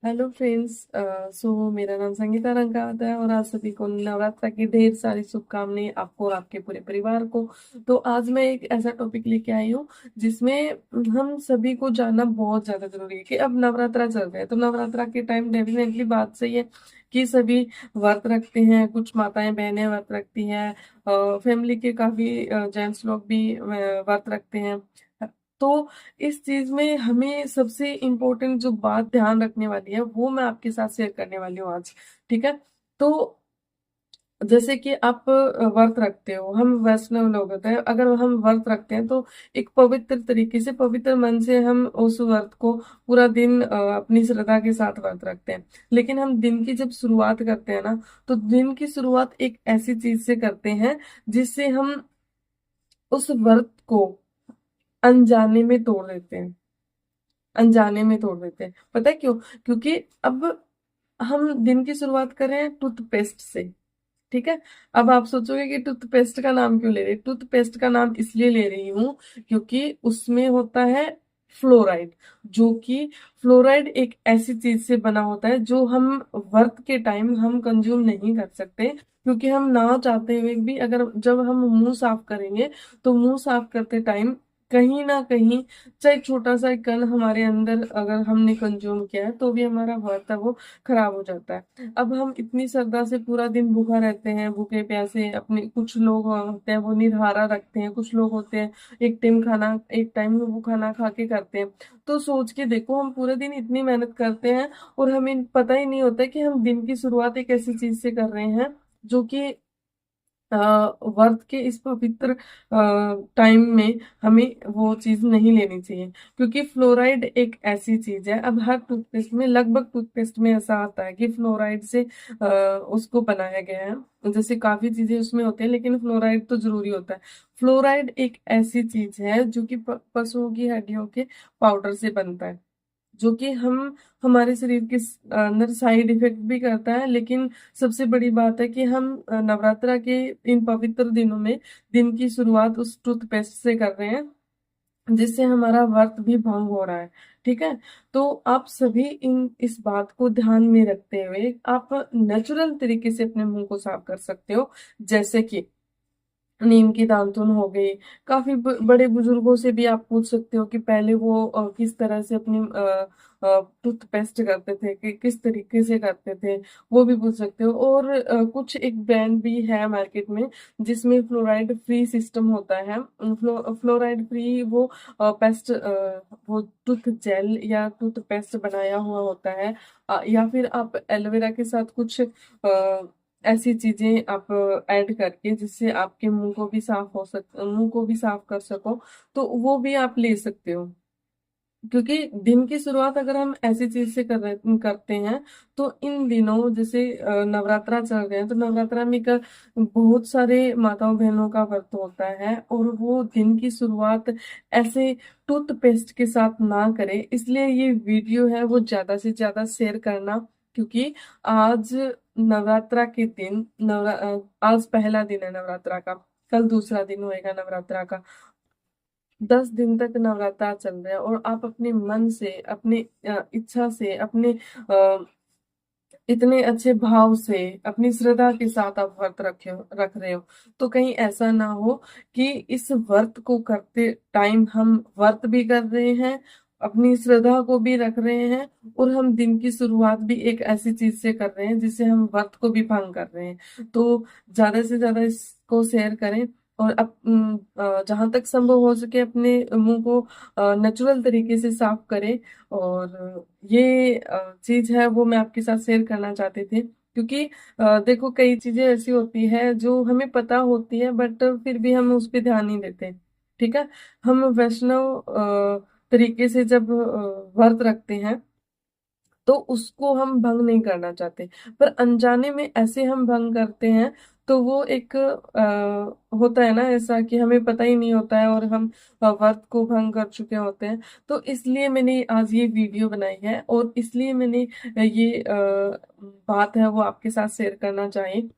Hello friends. मेरा नाम संगीता रंगावत है और आज सभी को नवरात्र की ढेर सारी शुभकामनाएं, आपको और आपके पूरे परिवार को। तो आज मैं एक ऐसा टॉपिक लेके आई हूँ जिसमें हम सभी को जानना बहुत ज्यादा जरूरी है कि अब नवरात्रा चल रहा है, तो नवरात्रा के टाइम डेफिनेटली बात सही है कि सभी व्रत रखते हैं। कुछ माताएं बहनें व्रत रखती हैं, फैमिली के काफी जेंट्स लोग भी व्रत रखते हैं। तो इस चीज में हमें सबसे इम्पोर्टेंट जो बात ध्यान रखने वाली है वो मैं आपके साथ शेयर करने वाली हूँ आज। ठीक है। तो जैसे कि आप व्रत रखते हो, हम वैष्णव लोग होते हैं, अगर हम व्रत रखते हैं तो एक पवित्र तरीके से, पवित्र मन से हम उस व्रत को पूरा दिन अपनी श्रद्धा के साथ व्रत रखते हैं। लेकिन हम दिन की जब शुरुआत करते हैं ना, तो दिन की शुरुआत एक ऐसी चीज से करते हैं जिससे हम उस व्रत को अनजाने में तोड़ देते हैं। अनजाने में तोड़ देते हैं, पता है क्यों? क्योंकि अब हम दिन की शुरुआत कर रहे हैं टूथपेस्ट से। ठीक है। अब आप सोचोगे कि टूथपेस्ट का नाम क्यों ले रहे? टूथपेस्ट का नाम इसलिए ले रही हूँ क्योंकि उसमें होता है फ्लोराइड। जो कि फ्लोराइड एक ऐसी चीज से बना होता है जो हम वर्क के टाइम हम कंज्यूम नहीं कर सकते, क्योंकि हम ना चाहते हुए भी अगर जब हम मुंह साफ करेंगे तो मुंह साफ करते टाइम कहीं ना कहीं, चाहे छोटा सा कण हमारे अंदर अगर हमने कंज्यूम किया है, तो भी हमारा वर्त है वो खराब हो जाता है। अब हम इतनी श्रद्धा से पूरा दिन भूखा रहते हैं, भूखे प्यासे, अपने कुछ लोग होते हैं वो निर्हारा रखते हैं, कुछ लोग होते हैं एक टाइम में वो खाना खा के करते हैं। तो सोच के देखो, हम पूरे दिन इतनी मेहनत करते हैं और हमें पता ही नहीं होता कि हम दिन की शुरुआत एक ऐसी चीज से कर रहे हैं जो कि अ, वर्त के इस पवित्र टाइम में हमें वो चीज नहीं लेनी चाहिए। क्योंकि फ्लोराइड एक ऐसी चीज है, अब हर टूथपेस्ट में, लगभग टूथपेस्ट में ऐसा आता है कि फ्लोराइड से उसको बनाया गया है। जैसे काफी चीजें उसमें होती है लेकिन फ्लोराइड तो जरूरी होता है। फ्लोराइड एक ऐसी चीज है जो कि पशुओं की हड्डियों के पाउडर से बनता है, जो कि हम हमारे शरीर के अंदर साइड इफेक्ट भी करता है। लेकिन सबसे बड़ी बात है कि हम नवरात्रा के इन पवित्र दिनों में दिन की शुरुआत उस टूथपेस्ट से कर रहे हैं जिससे हमारा व्रत भी भंग हो रहा है। ठीक है। तो आप सभी इन इस बात को ध्यान में रखते हुए आप नेचुरल तरीके से अपने मुंह को साफ कर सकते हो। जैसे कि नीम की दातुन हो गई। काफी बड़े बुजुर्गों से भी आप पूछ सकते हो कि पहले वो किस तरह से अपनी टूथपेस्ट करते थे, कि किस तरीके से करते थे, वो भी पूछ सकते हो। और कुछ एक ब्रांड भी है मार्केट में जिसमें फ्लोराइड फ्री सिस्टम होता है। फ्लोराइड फ्री वो पेस्ट, वो टूथ जेल या टूथपेस्ट बनाया हुआ होता है। या फिर आप एलोवेरा के साथ कुछ ऐसी चीजें आप ऐड करके जिससे आपके मुंह को भी साफ कर सको, तो वो भी आप ले सकते हो। क्योंकि दिन की शुरुआत अगर हम ऐसी चीज से करते हैं, तो इन दिनों जैसे नवरात्रा चल रहे हैं, तो नवरात्रा में बहुत सारे माताओं बहनों का व्रत होता है और वो दिन की शुरुआत ऐसे टूथपेस्ट के साथ ना करें। इसलिए ये वीडियो है वो ज्यादा से ज्यादा शेयर करना। क्योंकि आज नवरात्रा के दिन, आज पहला दिन है नवरात्रा का, कल दूसरा दिन होएगा नवरात्रा का। 10 दिन तक नवरात्रा चल रहा है और आप अपने मन से, अपने इच्छा से, अपने इतने अच्छे भाव से, अपनी श्रद्धा के साथ आप रख रहे हो। तो कहीं ऐसा ना हो कि इस व्रत को करते टाइम हम व्रत भी कर रहे हैं, अपनी श्रद्धा को भी रख रहे हैं, और हम दिन की शुरुआत भी एक ऐसी चीज से कर रहे हैं जिससे हम व्रत को भी भंग कर रहे हैं। तो ज्यादा से ज्यादा इसको शेयर करें। और अब जहां तक संभव हो सके अपने मुंह को नेचुरल तरीके से साफ करें। और ये चीज है वो मैं आपके साथ शेयर करना चाहती थी। क्योंकि देखो, कई चीजें ऐसी होती है जो हमें पता होती है बट फिर भी हम उस पर ध्यान नहीं देते। ठीक है। हम वैष्णव तरीके से जब व्रत रखते हैं तो उसको हम भंग नहीं करना चाहते, पर अनजाने में ऐसे हम भंग करते हैं। तो वो एक होता है ना ऐसा कि हमें पता ही नहीं होता है और हम व्रत को भंग कर चुके होते हैं। तो इसलिए मैंने आज ये वीडियो बनाई है और इसलिए मैंने ये बात है वो आपके साथ शेयर करना चाहिए।